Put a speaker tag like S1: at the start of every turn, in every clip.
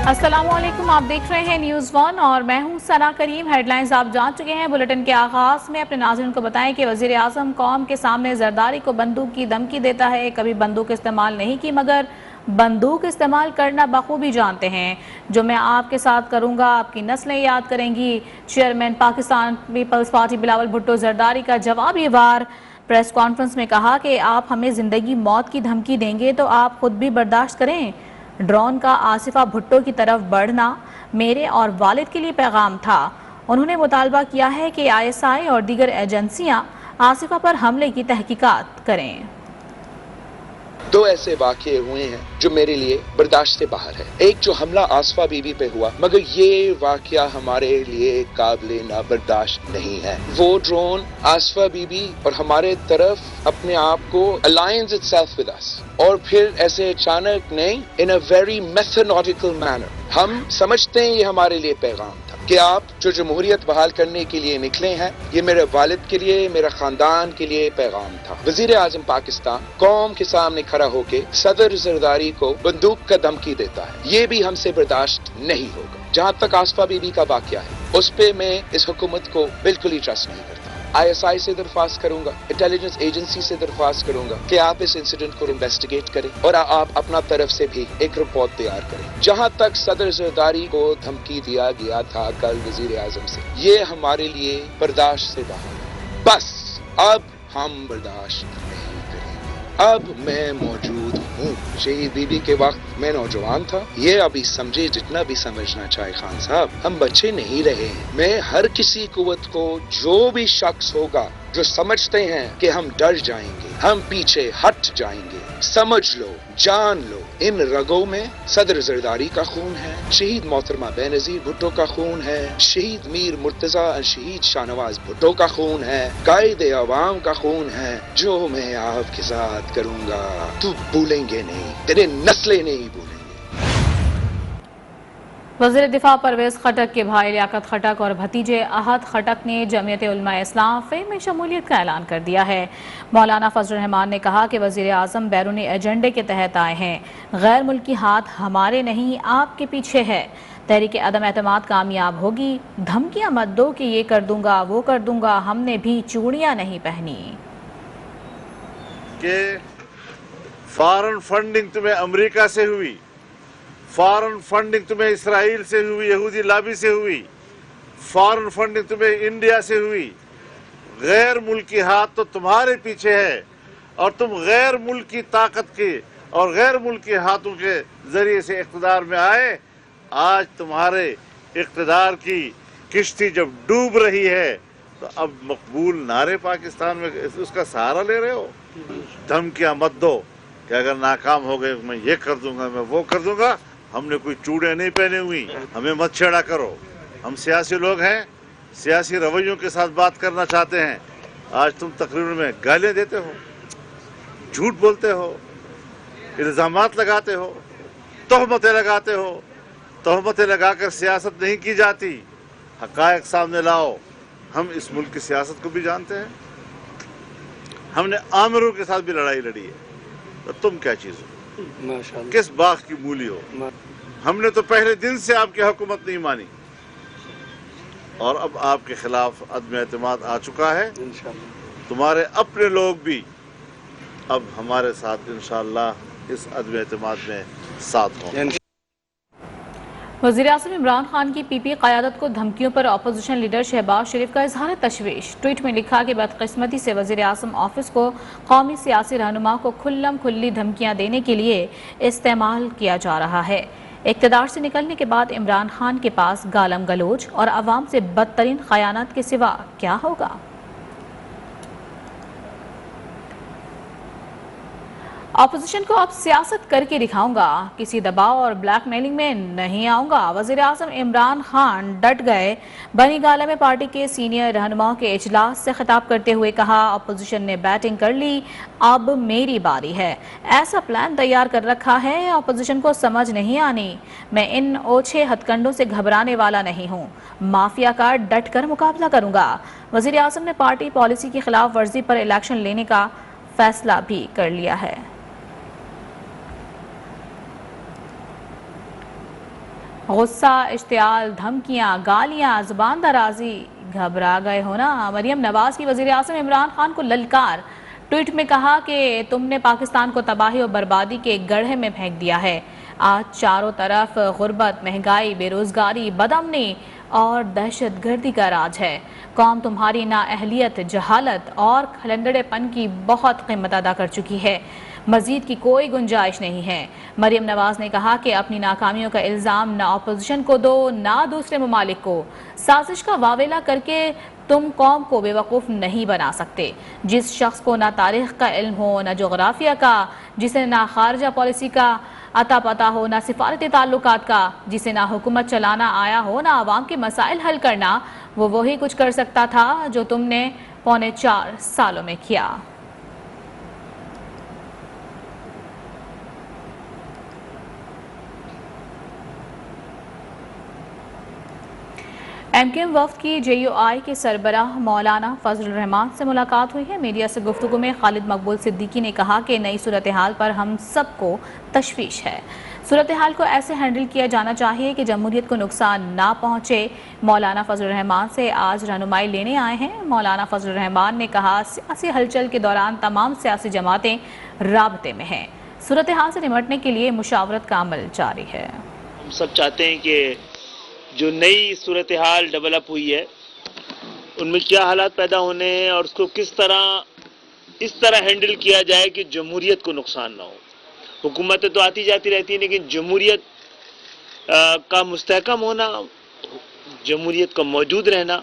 S1: السلام علیکم، آپ دیکھ رہے ہیں نیوز ون اور میں ہوں ثنا کریم۔ ہیڈ لائنز آپ جان چکے ہیں۔ بلیٹن کے آغاز میں اپنے ناظرین کو بتائیں کہ وزیر اعظم قوم کے سامنے زرداری کو بندوق کی دھمکی دیتا ہے۔ کبھی بندوق استعمال نہیں کی مگر بندوق استعمال کرنا بخوبی جانتے ہیں۔ جو میں آپ کے ساتھ کروں گا آپ کی نسلیں یاد کریں گی۔ Chairman Pakistan Peoples Party Bilawal Bhutto Zardari کا جوابی وار۔ پریس کانفرنس میں کہا کہ آپ ہمیں زندگی موت کی دھمکی دیں گے تو آپ خود بھی برداشت کریں۔ ڈرون کا آصفہ بھٹو کی طرف بڑھنا میرے اور والد کے لیے پیغام تھا۔ انہوں نے مطالبہ کیا ہے کہ ISI اور دیگر ایجنسیاں آصفہ پر حملے کی تحقیقات کریں۔
S2: دو ایسے واقعے ہوئے ہیں جو میرے لیے برداشت سے باہر ہے۔ ایک جو حملہ آصفہ بی بی پہ ہوا، مگر یہ واقعہ ہمارے لیے قابل نابرداشت نہیں ہے۔ وہ ڈرون آصفہ بی بی اور ہمارے طرف اپنے آپ کو alliance itself with us، اور پھر ایسے اچانک نہیں، in a very methodical manner۔ ہم سمجھتے ہیں یہ ہمارے لیے پیغام تھا کہ آپ جو جمہوریت بحال کرنے کے لیے نکلے ہیں، یہ میرے والد کے لیے، میرے خاندان کے لیے پیغام تھا۔ وزیر اعظم پاکستان قوم کے سامنے کھڑا ہو کے صدر زرداری کو بندوق کا دھمکی دیتا ہے، یہ بھی ہم سے برداشت نہیں ہوگا۔ جہاں تک آصفہ بی بی کا واقعہ ہے، اس پہ میں اس حکومت کو بالکل ہی ٹرسٹ نہیں کرتا۔ ISI سے درخواست کروں گا، انٹیلیجنس ایجنسی سے درخواست کروں گا کہ آپ اس انسیڈنٹ کو انویسٹیگیٹ کریں اور آپ اپنا طرف سے بھی ایک رپورٹ تیار کریں۔ جہاں تک صدر زرداری کو دھمکی دیا گیا تھا کل وزیر اعظم سے، یہ ہمارے لیے برداشت سے باہر ہے۔ بس اب ہم برداشت نہیں کریں گے۔ اب میں موجود ہوں۔ شہید بی بی کے وقت میں نوجوان تھا، یہ ابھی سمجھے جتنا بھی سمجھنا چاہے خان صاحب، ہم بچے نہیں رہے ہیں۔ میں ہر کسی قوت کو، جو بھی شخص ہوگا جو سمجھتے ہیں کہ ہم ڈر جائیں گے، ہم پیچھے ہٹ جائیں گے، سمجھ لو، جان لو، ان رگوں میں صدر زرداری کا خون ہے، شہید محترمہ بینظیر بھٹو کا خون ہے، شہید میر مرتضیٰ شہید شاہنواز بھٹو کا خون ہے، قائد عوام کا خون ہے۔ جو میں آپ کے ساتھ کروں گا تو بھولیں گے نہیں، تیرے نسلیں نہیں بھولیں گے۔
S1: وزیر دفاع پرویز خٹک کے بھائی لیاقت خٹک اور بھتیجے احد خٹک نے جمعیت علماء اسلام فیم میں شمولیت کا اعلان کر دیا ہے۔ مولانا فضل الرحمان نے کہا کہ وزیر اعظم بیرونی ایجنڈے کے تحت آئے ہیں، غیر ملکی ہاتھ ہمارے نہیں آپ کے پیچھے ہے۔ تحریک عدم اعتماد کامیاب ہوگی۔ دھمکیاں مت دو کہ یہ کر دوں گا وہ کر دوں گا، ہم نے بھی چوڑیاں نہیں پہنی۔
S3: کہ فارن فنڈنگ تمہیں امریکہ سے ہوئی، فارن فنڈنگ تمہیں اسرائیل سے ہوئی، یہودی لابی سے ہوئی، فارن فنڈنگ تمہیں انڈیا سے ہوئی، غیر ملکی ہاتھ تو تمہارے پیچھے ہے، اور تم غیر ملکی طاقت کے اور غیر ملکی ہاتھوں کے ذریعے سے اقتدار میں آئے۔ آج تمہارے اقتدار کی کشتی جب ڈوب رہی ہے تو اب مقبول نعرے پاکستان میں اس کا سہارا لے رہے ہو۔ دھمکیاں مت دو کہ اگر ناکام ہو گئے میں یہ کر دوں گا، میں وہ کر دوں گا۔ ہم نے کوئی چوڑیاں نہیں پہنے ہوئی، ہمیں مت چھیڑا کرو۔ ہم سیاسی لوگ ہیں، سیاسی رویوں کے ساتھ بات کرنا چاہتے ہیں۔ آج تم تقریر میں گالیاں دیتے ہو، جھوٹ بولتے ہو، الزامات لگاتے ہو، تہمتیں لگاتے ہو۔ تہمتیں لگا کر سیاست نہیں کی جاتی، حقائق سامنے لاؤ۔ ہم اس ملک کی سیاست کو بھی جانتے ہیں، ہم نے آمروں کے ساتھ بھی لڑائی لڑی ہے۔ تو تم کیا چیز ہو، کس باغ کی مولی ہو؟ ہم نے تو پہلے دن سے آپ کی حکومت نہیں مانی، اور اب آپ کے خلاف عدم اعتماد آ چکا ہے۔ تمہارے اپنے لوگ بھی اب ہمارے ساتھ انشاءاللہ اس عدم اعتماد میں ساتھ ہوں۔
S1: وزیر اعظم عمران خان کی پی پی قیادت کو دھمکیوں پر اپوزیشن لیڈر شہباز شریف کا اظہار تشویش۔ ٹویٹ میں لکھا کہ بدقسمتی سے وزیر اعظم آفس کو قومی سیاسی رہنما کو کھلم کھلی دھمکیاں دینے کے لیے استعمال کیا جا رہا ہے۔ اقتدار سے نکلنے کے بعد عمران خان کے پاس گالم گلوچ اور عوام سے بدترین خیانت کے سوا کیا ہوگا؟ اپوزیشن کو اب سیاست کر کے دکھاؤں گا، کسی دباؤ اور بلیک میلنگ میں نہیں آؤں گا۔ وزیر اعظم عمران خان ڈٹ گئے۔ بنی گالہ میں پارٹی کے سینئر رہنماؤں کے اجلاس سے خطاب کرتے ہوئے کہا، اپوزیشن نے بیٹنگ کر لی، اب میری باری ہے۔ ایسا پلان تیار کر رکھا ہے، اپوزیشن کو سمجھ نہیں آنی۔ میں ان اوچھے ہتھ کنڈوں سے گھبرانے والا نہیں ہوں، مافیا کا ڈٹ کر مقابلہ کروں گا۔ وزیر اعظم نے پارٹی پالیسی کی خلاف ورزی پر الیکشن لینے کا فیصلہ بھی کر لیا ہے۔ غصہ، اشتعال، دھمکیاں، گالیاں، زبان درازی، گھبرا گئے ہو نا؟ مریم نواز کی وزیر اعظم عمران خان کو للکار، ٹویٹ میں کہا کہ تم نے پاکستان کو تباہی اور بربادی کے گڑھے میں پھینک دیا ہے۔ آج چاروں طرف غربت، مہنگائی، بے روزگاری، بدامنی اور دہشت گردی کا راج ہے۔ قوم تمہاری نااہلیت، جہالت اور کھلنڈڑے پن کی بہت قیمت ادا کر چکی ہے، مزید کی کوئی گنجائش نہیں ہے۔ مریم نواز نے کہا کہ اپنی ناکامیوں کا الزام نہ اپوزیشن کو دو، نہ دوسرے ممالک کو۔ سازش کا واویلا کر کے تم قوم کو بے وقوف نہیں بنا سکتے۔ جس شخص کو نہ تاریخ کا علم ہو، نہ جغرافیہ کا، جسے نہ خارجہ پالیسی کا عطا پتہ ہو، نہ سفارتی تعلقات کا، جسے نہ حکومت چلانا آیا ہو، نہ عوام کے مسائل حل کرنا، وہ وہی کچھ کر سکتا تھا جو تم نے 4.25 سالوں میں کیا۔ ایم کیو ایم وفد کی جے یو آئی کے سربراہ مولانا فضل الرحمان سے ملاقات ہوئی ہے۔ میڈیا سے گفتگو میں خالد مقبول صدیقی نے کہا کہ نئی صورتحال پر ہم سب کو تشویش ہے۔ صورتحال کو ایسے ہینڈل کیا جانا چاہیے کہ جمہوریت کو نقصان نہ پہنچے۔ مولانا فضل الرحمان سے آج رہنمائی لینے آئے ہیں۔ مولانا فضل الرحمان نے کہا سیاسی ہلچل کے دوران تمام سیاسی جماعتیں رابطے میں ہیں۔ صورتحال سے نمٹنے کے لیے مشاورت کا عمل جاری ہے۔
S4: ہم سب چاہتے ہیں کہ جو نئی صورتحال ڈیولپ ہوئی ہے ان میں کیا حالات پیدا ہونے ہیں اور اس کو کس طرح ہینڈل کیا جائے کہ جمہوریت کو نقصان نہ ہو۔ حکومتیں تو آتی جاتی رہتی ہیں لیکن جمہوریت کا مستحکم ہونا، جمہوریت کا موجود رہنا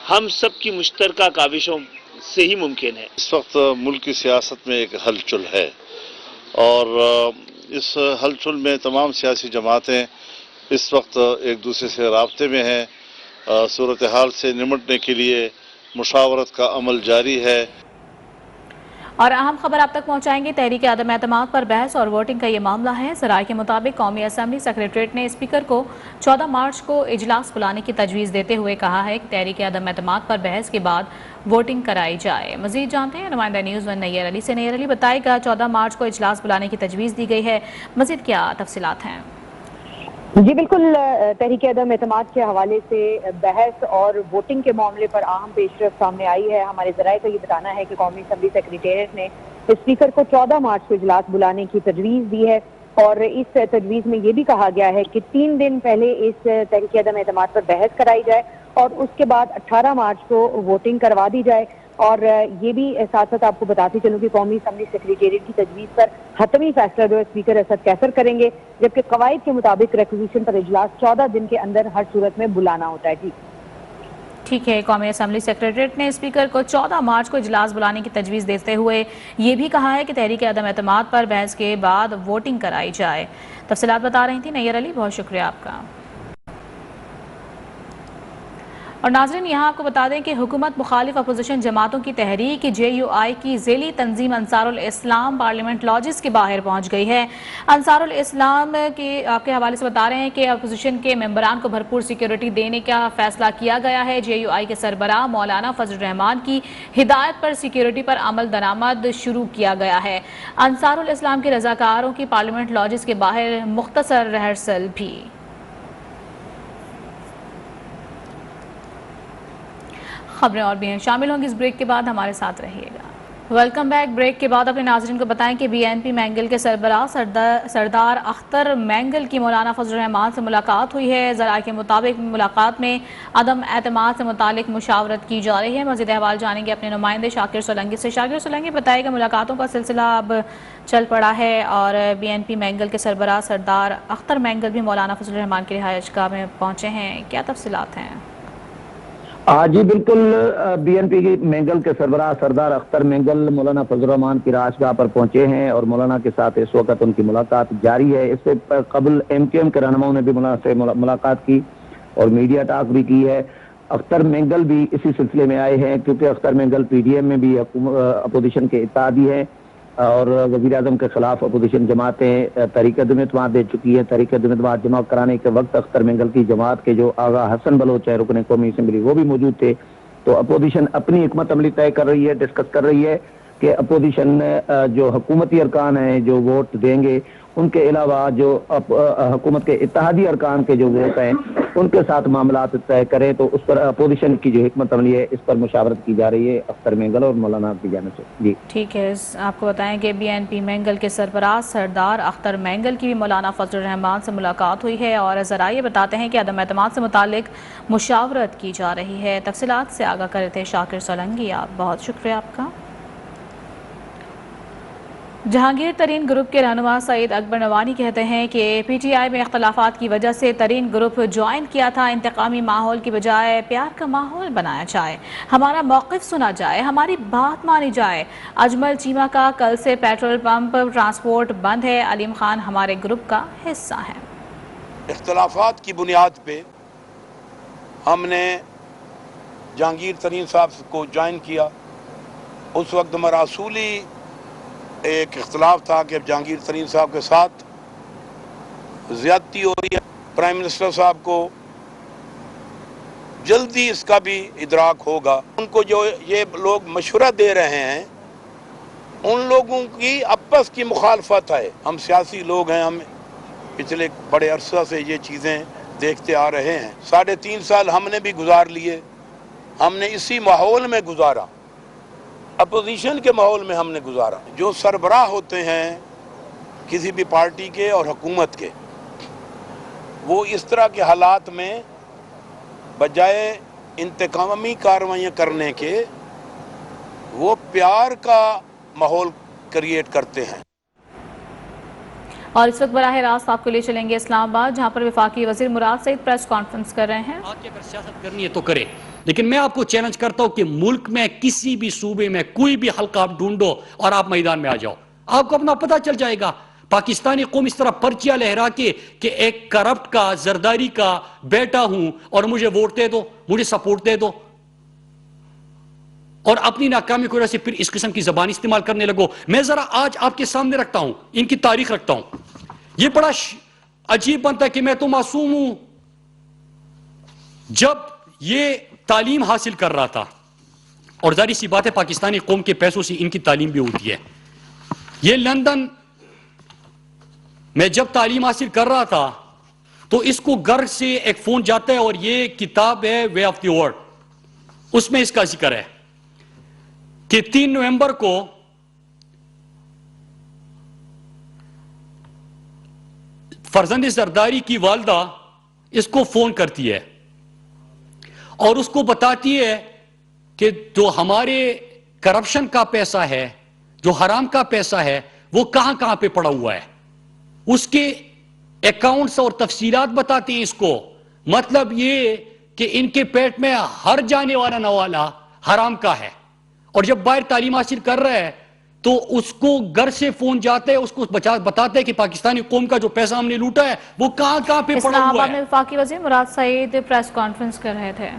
S4: ہم سب کی مشترکہ کاوشوں سے ہی ممکن ہے۔
S3: اس وقت ملک کی سیاست میں ایک ہلچل ہے اور اس ہلچل میں تمام سیاسی جماعتیں اس وقت ایک دوسرے سے رابطے میں ہیں۔ صورتحال سے نمٹنے کے لیے مشاورت کا عمل جاری ہے۔
S1: اور اہم خبر آپ تک پہنچائیں گے۔ تحریک عدم اعتماد پر بحث اور ووٹنگ کا یہ معاملہ ہے۔ ذرائع کے مطابق قومی اسمبلی سیکریٹریٹ نے اسپیکر کو 14 مارچ کو اجلاس بلانے کی تجویز دیتے ہوئے کہا ہے کہ تحریک عدم اعتماد پر بحث کے بعد ووٹنگ کرائی جائے۔ مزید جانتے ہیں نمائندہ نیوز 1 نیئر علی سے۔ نیئر علی بتائے گا 14 مارچ کو اجلاس بلانے کی تجویز دی گئی ہے، مزید کیا تفصیلات ہیں؟
S5: جی بالکل، تحریک عدم اعتماد کے حوالے سے بحث اور ووٹنگ کے معاملے پر اہم پیش رفت سامنے آئی ہے۔ ہمارے ذرائع کا یہ بتانا ہے کہ قومی اسمبلی سیکریٹریٹ نے اسپیکر کو 14 مارچ کو اجلاس بلانے کی تجویز دی ہے اور اس تجویز میں یہ بھی کہا گیا ہے کہ 3 دن پہلے اس تحریک عدم اعتماد پر بحث کرائی جائے اور اس کے بعد 18 مارچ کو ووٹنگ کروا دی جائے۔ اور یہ بھی ساتھ ساتھ آپ کو بتاتی چلوں کہ قومی اسمبلی سیکریٹریٹ کی تجویز پر حتمی فیصلہ جو اسپیکر اسد کیسر کریں گے، جبکہ قواعد کے مطابق ریکوزیشن پر اجلاس 14 دن کے اندر ہر صورت میں بلانا ہوتا ہے۔ جی
S1: ٹھیک ہے، قومی اسمبلی سیکریٹریٹ نے اسپیکر کو 14 مارچ کو اجلاس بلانے کی تجویز دیتے ہوئے یہ بھی کہا ہے کہ تحریک عدم اعتماد پر بحث کے بعد ووٹنگ کرائی جائے۔ تفصیلات بتا رہی تھی نیئر علی، بہت شکریہ آپ کا۔ اور ناظرین یہاں آپ کو بتا دیں کہ حکومت مخالف اپوزیشن جماعتوں کی تحریک جے یو آئی کی ذیلی تنظیم انصار الاسلام پارلیمنٹ لاجز کے باہر پہنچ گئی ہے۔ انصار الاسلام کے آپ کے حوالے سے بتا رہے ہیں کہ اپوزیشن کے ممبران کو بھرپور سیکیورٹی دینے کا فیصلہ کیا گیا ہے۔ جے یو آئی کے سربراہ مولانا فضل الرحمان کی ہدایت پر سیکیورٹی پر عمل درآمد شروع کیا گیا ہے۔ انصار الاسلام کے رضاکاروں کی پارلیمنٹ لاجز کے باہر مختصر ریہرسل بھی۔ خبریں اور بھی ہیں، شامل ہوں گی اس بریک کے بعد، ہمارے ساتھ رہیے گا۔ Welcome back. بریک کے بعد اپنے ناظرین کو بتائیں کہ بی این پی مینگل کے سربراہ سردار اختر مینگل کی مولانا فضل الرحمان سے ملاقات ہوئی ہے۔ ذرائع کے مطابق ملاقات میں عدم اعتماد سے متعلق مشاورت کی جا رہی ہے۔ مزید احوال جانیں گے اپنے نمائندے شاکر سولنگی سے۔ شاکر سولنگی بتائے گا ملاقاتوں کا سلسلہ اب چل پڑا ہے اور بی این پی مینگل کے سربراہ سردار اختر مینگل بھی مولانا فضل الرحمان کی رہائش گاہ میں پہنچے ہیں، کیا تفصیلات ہیں؟
S6: جی بالکل، بی این پی مینگل کے سربراہ سردار اختر مینگل مولانا فضل الرحمان کی رہائش گاہ پر پہنچے ہیں اور مولانا کے ساتھ اس وقت ان کی ملاقات جاری ہے۔ اس سے قبل ایم کیو ایم کے رہنماؤں نے بھی مولانا سے ملاقات کی اور میڈیا ٹاک بھی کی ہے۔ اختر مینگل بھی اسی سلسلے میں آئے ہیں کیونکہ Akhtar Mengal P D M میں بھی اپوزیشن کے اتحادی ہیں اور وزیر اعظم کے خلاف اپوزیشن جماعتیں تحریک عدم اعتماد دے چکی ہیں۔ تحریک عدم اعتماد جمع کرانے کے وقت اختر مینگل کی جماعت کے جو آغا حسن بلوچ ہے رکن قومی اسمبلی، وہ بھی موجود تھے۔ تو اپوزیشن اپنی حکمت عملی طے کر رہی ہے، ڈسکس کر رہی ہے کہ اپوزیشن جو حکومتی ارکان ہیں جو ووٹ دیں گے ان کے علاوہ جو حکومت کے اتحادی ارکان کے جو ووٹ ہیں ان کے ساتھ معاملات طے کریں، تو اس پر اپوزیشن کی جو حکمت عملی ہے اس پر مشاورت کی جا رہی ہے اختر مینگل اور مولانا کی جانب سے. جی
S1: ٹھیک ہے، آپ کو بتائیں کہ BNP مینگل کے سربراہ سردار اختر مینگل کی بھی مولانا فضل الرحمان سے ملاقات ہوئی ہے اور ذرائع بتاتے ہیں کہ عدم اعتماد سے متعلق مشاورت کی جا رہی ہے. تفصیلات سے آگاہ کرے تھے شاکر سولنگی. آپ بہت شکریہ آپ کا. جہانگیر ترین گروپ کے رہنما سعید اکبر نوانی کہتے ہیں کہ PTI میں اختلافات کی وجہ سے ترین گروپ جوائن کیا تھا. انتقامی ماحول کی بجائے پیار کا ماحول بنایا جائے، ہمارا موقف سنا جائے، ہماری بات مانی جائے. اجمل چیمہ کا کل سے پیٹرول پمپ ٹرانسپورٹ بند ہے. علیم خان ہمارے گروپ کا حصہ ہے.
S7: اختلافات کی بنیاد پہ ہم نے جہانگیر ترین صاحب کو جوائن کیا. اس وقت ہمارا اصولی ایک اختلاف تھا کہ جہانگیر ترین صاحب کے ساتھ زیادتی ہو رہی ہے. پرائم منسٹر صاحب کو جلدی اس کا بھی ادراک ہوگا. ان کو جو یہ لوگ مشورہ دے رہے ہیں ان لوگوں کی آپس کی مخالفت ہے. ہم سیاسی لوگ ہیں، ہم پچھلے بڑے عرصہ سے یہ چیزیں دیکھتے آ رہے ہیں. 3.5 سال ہم نے بھی گزار لیے، ہم نے اسی ماحول میں گزارا، اپوزیشن کے ماحول میں ہم نے گزارا. جو سربراہ ہوتے ہیں کسی بھی پارٹی کے اور حکومت کے، وہ اس طرح کے حالات میں بجائے انتقامی کارروائیاں کرنے کے وہ پیار کا ماحول کریٹ کرتے ہیں.
S1: اور اس وقت براہ راست آپ کو لے چلیں گے اسلام آباد، جہاں پر وفاقی وزیر مراد سعید پریس کانفرنس کر رہے ہیں.
S8: اگر سیاست کرنی ہے تو کرے، لیکن میں آپ کو چیلنج کرتا ہوں کہ ملک میں کسی بھی صوبے میں کوئی بھی حلقہ آپ ڈھونڈو اور آپ میدان میں آ جاؤ، آپ کو اپنا پتہ چل جائے گا. پاکستانی قوم اس طرح پرچیاں لہرا کے کہ ایک کرپٹ کا، زرداری کا بیٹا ہوں اور مجھے ووٹ دے دو، مجھے سپورٹ دے دو، اور اپنی ناکامی کی وجہ سے پھر اس قسم کی زبان استعمال کرنے لگو. میں ذرا آج آپ کے سامنے رکھتا ہوں، ان کی تاریخ رکھتا ہوں. یہ بڑا عجیب بنتا ہے کہ میں تو معصوم ہوں. جب یہ تعلیم حاصل کر رہا تھا، اور ظاہر سی بات ہے پاکستانی قوم کے پیسوں سے ان کی تعلیم بھی ہوتی ہے، یہ لندن میں جب تعلیم حاصل کر رہا تھا تو اس کو گھر سے ایک فون جاتا ہے اور یہ کتاب ہے وے آف دی ورلڈ. اس میں اس کا ذکر ہے کہ 3 نومبر کو فرزند زرداری کی والدہ اس کو فون کرتی ہے اور اس کو بتاتی ہے کہ جو ہمارے کرپشن کا پیسہ ہے، جو حرام کا پیسہ ہے، وہ کہاں کہاں پہ پڑا ہوا ہے. اس کے اکاؤنٹس اور تفصیلات بتاتے ہیں اس کو. مطلب یہ کہ ان کے پیٹ میں ہر جانے والا نوالا حرام کا ہے. اور جب باہر تعلیم حاصل کر رہا ہے تو اس کو گھر سے فون جاتے ہیں، اس کو بتاتے ہیں کہ پاکستانی قوم کا جو پیسہ ہم نے لوٹا ہے وہ کہاں کہاں پہ پڑا
S1: اسلام
S8: ہوا
S1: آباد
S8: ہے.
S1: میں وفاقی وزیر مراد سعید پریس کانفرنس کر رہے تھے.